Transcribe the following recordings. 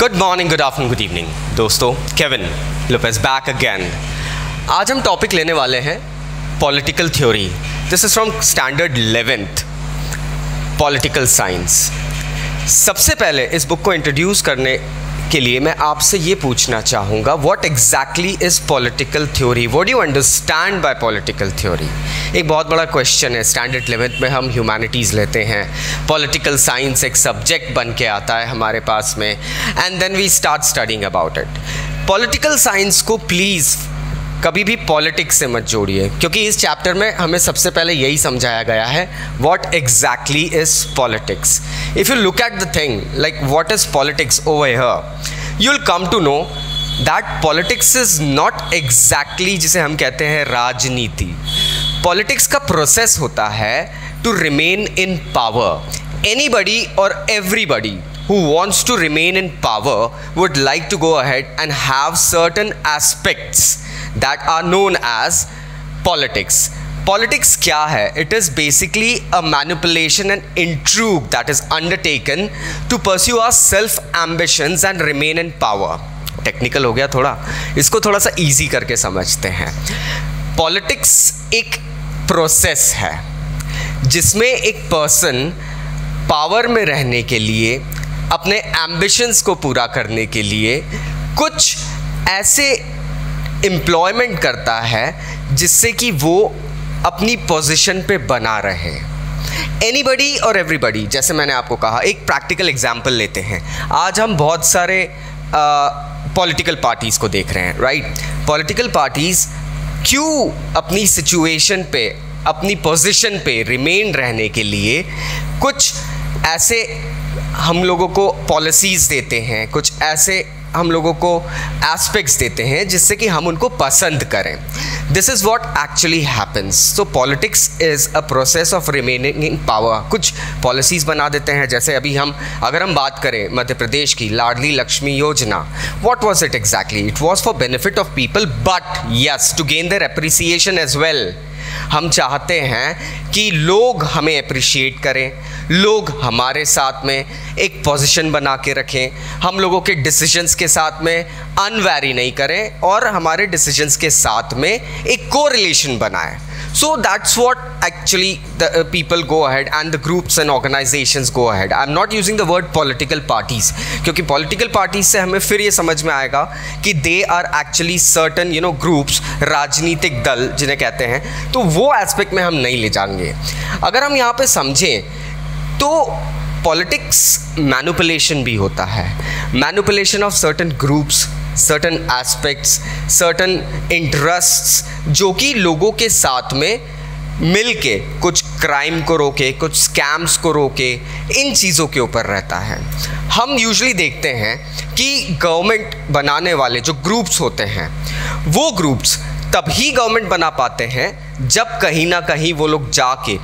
Good morning, good afternoon, good evening दोस्तों। Kevin Lopez back again. आज हम topic लेने वाले हैं political theory. This is from standard 11th political science. सबसे पहले इस बुक को इंट्रोड्यूस करने के लिए मैं आपसे ये पूछना चाहूँगा, what exactly is political theory, what do you understand by political theory. एक बहुत बड़ा क्वेश्चन है। स्टैंडर्ड 11th में हम ह्यूमैनिटीज़ लेते हैं, पॉलिटिकल साइंस एक सब्जेक्ट बन के आता है हमारे पास में, and then we start studying about it. Political science को प्लीज़ कभी भी पॉलिटिक्स से मत जोड़िए, क्योंकि इस चैप्टर में हमें सबसे पहले यही समझाया गया है what exactly is politics. If you look at the thing like what is politics over here, you will come to know that politics is not exactly जिसे हम कहते हैं राजनीति। पॉलिटिक्स का प्रोसेस होता है to remain in power. Anybody और everybody who wants to remain in power would like to go ahead and have certain aspects that are known as politics. Politics क्या है? It is basically a manipulation and intrigue that is undertaken to pursue our self ambitions and remain in power. Technical हो गया थोड़ा, इसको थोड़ा सा easy करके समझते हैं। पॉलिटिक्स एक प्रोसेस है जिसमें एक पर्सन पावर में रहने के लिए, अपने एम्बिशंस को पूरा करने के लिए कुछ ऐसे एम्प्लॉयमेंट करता है जिससे कि वो अपनी पोजीशन पे बना रहे। एनीबडी और एवरीबडी, जैसे मैंने आपको कहा, एक प्रैक्टिकल एग्जांपल लेते हैं। आज हम बहुत सारे पॉलिटिकल पार्टीज़ को देख रहे हैं, राइट। पॉलिटिकल पार्टीज़ क्यों अपनी सिचुएशन पे, अपनी पोजीशन पे रिमेन रहने के लिए कुछ ऐसे हम लोगों को पॉलिसीज़ देते हैं, कुछ ऐसे हम लोगों को एस्पेक्ट्स देते हैं जिससे कि हम उनको पसंद करें। This is what actually happens. So politics is a process of remaining in power. कुछ पॉलिसीज़ बना देते हैं, जैसे अभी अगर हम बात करें मध्य प्रदेश की Ladli Laxmi Yojana, what was it exactly? It was for benefit of people, but yes, to gain their appreciation as well. हम चाहते हैं कि लोग हमें अप्रिशिएट करें, लोग हमारे साथ में एक पोजीशन बना के रखें, हम लोगों के डिसीजंस के साथ में अनवैरी नहीं करें और हमारे डिसीजंस के साथ में एक कोरिलेशन बनाएं। So that's what actually the people go ahead and the groups and organizations go ahead. I'm not using the word political parties, क्योंकि political parties से हमें फिर ये समझ में आएगा कि they are actually certain groups, राजनीतिक दल जिन्हें कहते हैं, तो वो एस्पेक्ट में हम नहीं ले जाएंगे। अगर हम यहाँ पे समझें तो पॉलिटिक्स मैनिपुलेशन भी होता है, manipulation of certain groups, certain aspects, certain interests, जो कि लोगों के साथ में मिल के कुछ क्राइम को रोके, कुछ स्कैम्स को रोके, इन चीज़ों के ऊपर रहता है। हम यूजुअली देखते हैं कि गवर्नमेंट बनाने वाले जो ग्रुप्स होते हैं, वो ग्रुप्स तभी गवर्नमेंट बना पाते हैं जब कहीं ना कहीं वो लोग जाके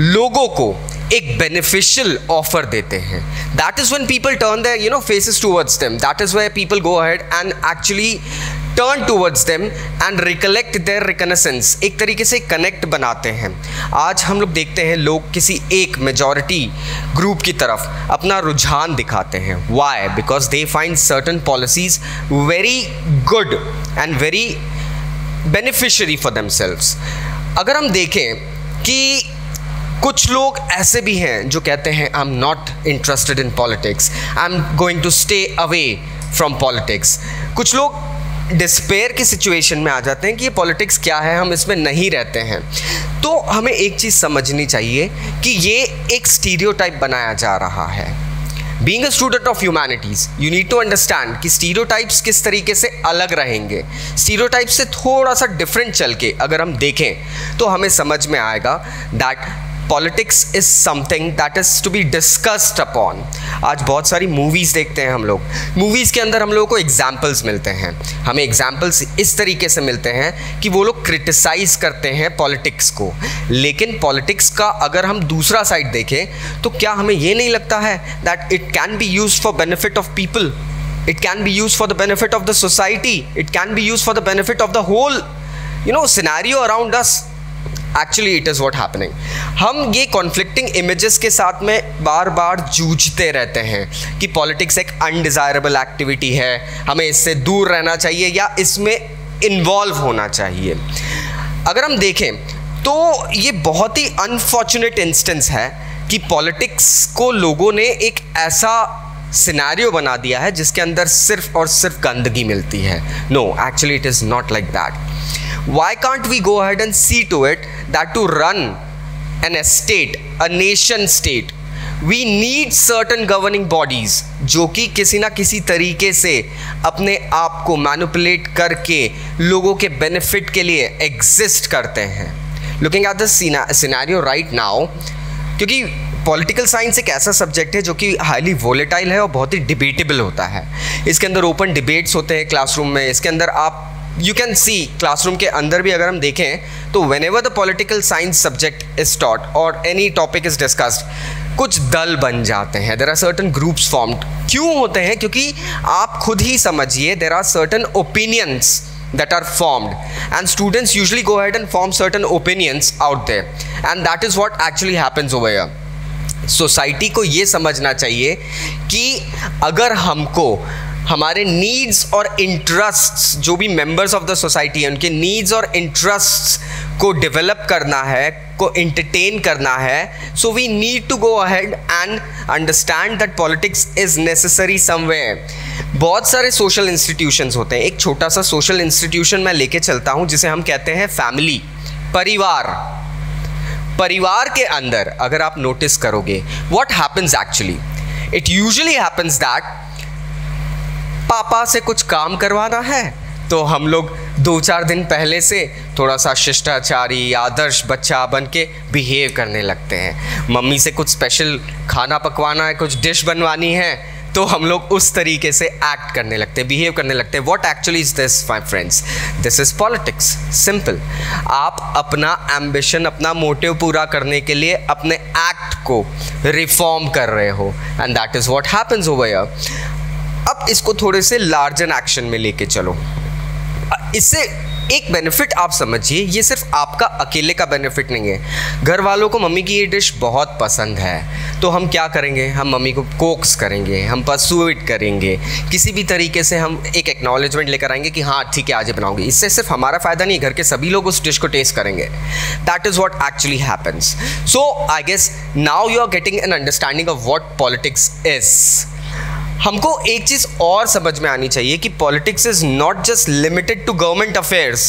लोगों को एक बेनिफिशियल ऑफर देते हैं। That is when people turn their faces towards them. That is where people go ahead and actually turn towards them and recollect their reconnaissance. एक तरीके से कनेक्ट बनाते हैं। आज हम लोग देखते हैं लोग किसी एक मेजॉरिटी ग्रुप की तरफ अपना रुझान दिखाते हैं। Why? Because they find certain policies very good and very beneficiary for themselves. अगर हम देखें कि कुछ लोग ऐसे भी हैं जो कहते हैं I am not interested in politics, I am going to stay away from politics. कुछ लोग डिस्पेयर की सिचुएशन में आ जाते हैं कि ये पॉलिटिक्स क्या है, हम इसमें नहीं रहते हैं। तो हमें एक चीज़ समझनी चाहिए कि ये एक स्टीरियोटाइप बनाया जा रहा है। Being a student of humanities, you need to understand कि स्टीरियोटाइप्स किस तरीके से अलग रहेंगे। स्टीरियोटाइप से थोड़ा सा डिफरेंट चल के अगर हम देखें तो हमें समझ में आएगा that politics is something that is to be discussed upon. आज बहुत सारी मूवीज़ देखते हैं हम लोग, मूवीज़ के अंदर हम लोगों को एग्जाम्पल्स मिलते हैं। हमें एग्जाम्पल्स इस तरीके से मिलते हैं कि वो लोग क्रिटिसाइज़ करते हैं पॉलिटिक्स को, लेकिन पॉलिटिक्स का अगर हम दूसरा साइड देखें तो क्या हमें ये नहीं लगता है that it can be used for benefit of people, it can be used for the benefit of the society, it can be used for the benefit of the whole scenario around us. Actually it is what happening. हम ये conflicting images के साथ में बार बार जूझते रहते हैं कि politics एक अनडिज़ायरेबल एक्टिविटी है, हमें इससे दूर रहना चाहिए या इसमें इन्वॉल्व होना चाहिए। अगर हम देखें तो ये बहुत ही अनफॉर्चुनेट इंस्टेंस है कि पॉलिटिक्स को लोगों ने एक ऐसा सिनेरियो बना दिया है जिसके अंदर सिर्फ और सिर्फ गंदगी मिलती है। No, actually it is not like that. Why can't we go ahead and see to it that to run an estate, a nation state, we need certain governing bodies जो कि किसी ना किसी तरीके से अपने आप को मैनिपुलेट करके लोगों के बेनिफिट के लिए एग्जिस्ट करते हैं। Looking at this scenario right now, क्योंकि पॉलिटिकल साइंस एक ऐसा सब्जेक्ट है जो कि हाईली वोलेटाइल है और बहुत ही डिबेटेबल होता है। इसके अंदर ओपन डिबेट्स होते हैं क्लासरूम में। इसके अंदर आप यू कैन सी क्लासरूम के अंदर भी अगर हम देखें तो whenever the political science subject is taught और एनी टॉपिक इज डिस्कस्ड, कुछ दल बन जाते हैं। There are certain groups formed. क्यों होते हैं? क्योंकि आप खुद ही समझिए, there are certain opinions that are formed and students usually go ahead and form certain opinions out there and that is what actually happens over here. Society को ये समझना चाहिए कि अगर हमको हमारे नीड्स और इंटरेस्ट्स, जो भी मेंबर्स ऑफ द सोसाइटी हैं, उनके नीड्स और इंटरेस्ट्स को डेवलप करना है, को एंटरटेन करना है, so we need to go ahead and understand that politics is necessary somewhere. बहुत सारे सोशल इंस्टीट्यूशंस होते हैं। एक छोटा सा सोशल इंस्टीट्यूशन मैं लेके चलता हूँ जिसे हम कहते हैं फैमिली, परिवार। परिवार के अंदर अगर आप नोटिस करोगे, what happens actually, it usually happens that पापा से कुछ काम करवाना है तो हम लोग 2-4 दिन पहले से थोड़ा सा शिष्टाचारी आदर्श बच्चा बन के बिहेव करने लगते हैं। मम्मी से कुछ स्पेशल खाना पकवाना है, कुछ डिश बनवानी है, तो हम लोग उस तरीके से एक्ट करने लगते हैं, बिहेव करने लगते हैं। What actually is this my friends? This is politics. Simple. आप अपना एम्बिशन, अपना मोटिव पूरा करने के लिए अपने एक्ट को रिफॉर्म कर रहे हो and that is what happens over here. अब इसको थोड़े से लार्जर एक्शन में लेके चलो। इससे एक बेनिफिट आप समझिए, ये सिर्फ आपका अकेले का बेनिफिट नहीं है। घर वालों को मम्मी की ये डिश बहुत पसंद है तो हम क्या करेंगे? हम मम्मी को कोक्स करेंगे, हम परसुएट करेंगे, किसी भी तरीके से हम एक एक्नॉलेजमेंट लेकर आएंगे कि हाँ ठीक है आज बनाऊंगी। इससे सिर्फ हमारा फ़ायदा नहीं, घर के सभी लोग उस डिश को टेस्ट करेंगे। That is what actually happens. So I guess now you are getting an understanding of what politics is. हमको एक चीज़ और समझ में आनी चाहिए कि politics is not just limited to government affairs.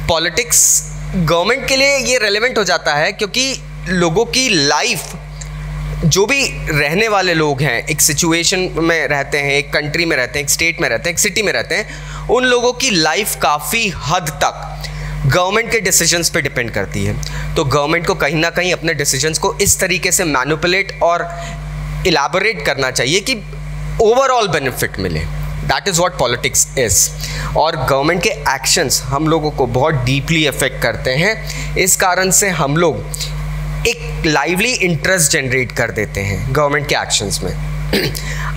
Politics government के लिए ये रेलेवेंट हो जाता है क्योंकि लोगों की लाइफ, जो भी रहने वाले लोग हैं, एक सिचुएशन में रहते हैं, एक कंट्री में रहते हैं, एक स्टेट में रहते हैं, एक सिटी में रहते हैं, उन लोगों की लाइफ काफ़ी हद तक गवर्नमेंट के डिसीजंस पे डिपेंड करती है। तो गवर्नमेंट को कहीं ना कहीं अपने डिसीजंस को इस तरीके से मैनिपुलेट और इलैबोरेट करना चाहिए कि ओवरऑल बेनिफिट मिले। That is what politics is. और गवर्नमेंट के एक्शंस हम लोगों को बहुत डीपली अफेक्ट करते हैं। इस कारण से हम लोग एक लाइवली इंटरेस्ट जनरेट कर देते हैं गवर्नमेंट के एक्शंस में।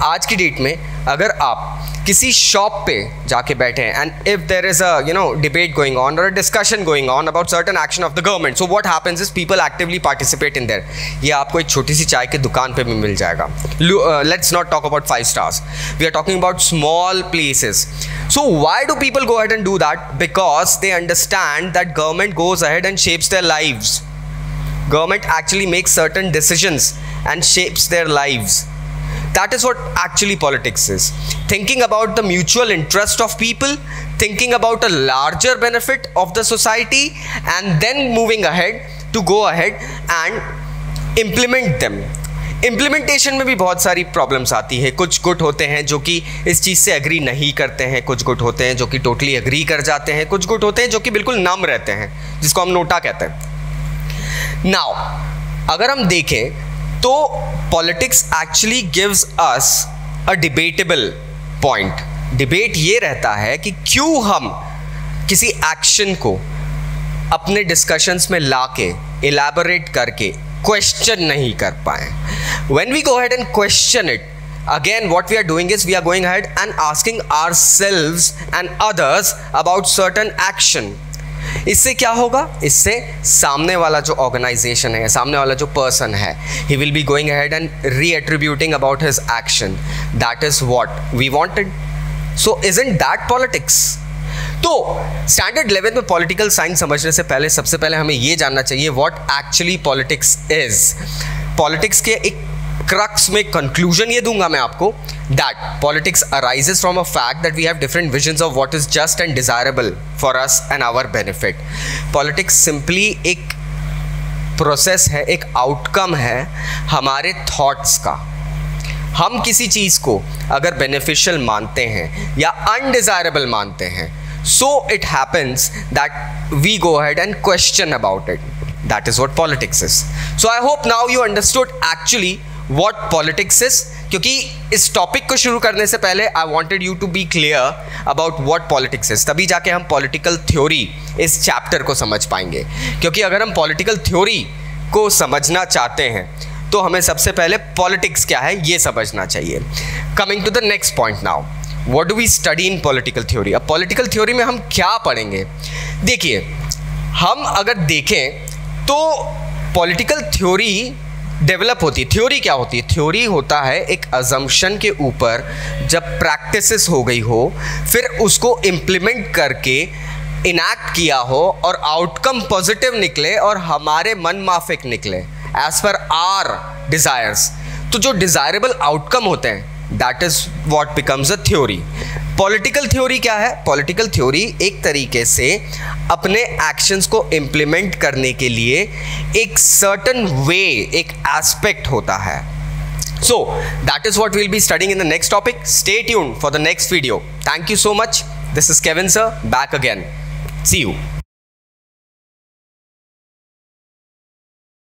आज की डेट में अगर आप किसी शॉप पे जाके बैठे हैं and if there is a debate going on और discussion going on about certain action of the government, so what happens is people actively participate in there. ये आपको एक छोटी सी चाय की दुकान पे भी मिल जाएगा। Let's not talk about 5 stars, we are talking about small places. So why do people go ahead and do that? Because they understand that government goes ahead and shapes their lives. Government actually makes certain decisions and shapes their lives. That is what actually politics is. Thinking about the mutual interest of people, thinking about a larger benefit of the society, and then moving ahead to go ahead and implement them. Implementation में भी बहुत सारी problems आती है। कुछ गुट होते हैं जो कि इस चीज़ से एग्री नहीं करते हैं, कुछ गुट होते हैं जो कि टोटली एग्री कर जाते हैं, कुछ गुट होते हैं जो कि बिल्कुल नम रहते हैं, जिसको हम नोटा कहते हैं। नाउ अगर हम देखें तो politics actually gives us a debatable point. Debate ये रहता है कि क्यों हम किसी एक्शन को अपने डिस्कशंस में लाके इलैबोरेट करके क्वेश्चन नहीं कर पाए। When we go ahead and question it, again what we are doing is we are going ahead and asking ourselves and others about certain action. इससे क्या होगा, इससे सामने वाला जो ऑर्गेनाइजेशन है, सामने वाला जो पर्सन है, he will be going ahead and reattributing about his action. That is what we wanted. So isn't that politics? तो स्टैंडर्ड 11 में पॉलिटिकल साइंस समझने से पहले सबसे पहले हमें यह जानना चाहिए what actually politics is. Politics के एक क्रक्स में कंक्लूजन ये दूंगा मैं आपको, that politics arises from a fact that we have different visions of what is just and desirable for us and our benefit. Politics simply एक process है, एक आउटकम है हमारे थॉट्स का. हम किसी चीज़ को अगर बेनिफिशियल मानते हैं या अनडिजायरेबल मानते हैं, so it happens that we go ahead and question about it. That is what politics is. So I hope now you understood actually what politics is. क्योंकि इस टॉपिक को शुरू करने से पहले I wanted you to be clear about what politics is. तभी जाके हम पॉलिटिकल थ्योरी इस चैप्टर को समझ पाएंगे. क्योंकि अगर हम पॉलिटिकल थ्योरी को समझना चाहते हैं तो हमें सबसे पहले पॉलिटिक्स क्या है ये समझना चाहिए. Coming to the next point now, what do we study in political theory. अब पॉलिटिकल थ्योरी में हम क्या पढ़ेंगे? देखिए, हम अगर देखें तो पॉलिटिकल थ्योरी डेवलप होती है. थ्योरी क्या होती है? थ्योरी होता है एक अजम्पशन के ऊपर जब प्रैक्टिसेस हो गई हो, फिर उसको इम्प्लीमेंट करके इनैक्ट किया हो और आउटकम पॉजिटिव निकले और हमारे मन माफिक निकले एज पर आर डिज़ायर्स. तो जो डिज़ायरेबल आउटकम होते हैं that is what becomes a theory. Political theory क्या है? पॉलिटिकल थ्योरी एक तरीके से अपने एक्शंस को इम्प्लीमेंट करने के लिए एक सर्टन वे, एक एस्पेक्ट होता है. So that is what we'll be studying in the next topic. Stay tuned for the next video. Thank you so much. This is Kevin sir, back again. See you.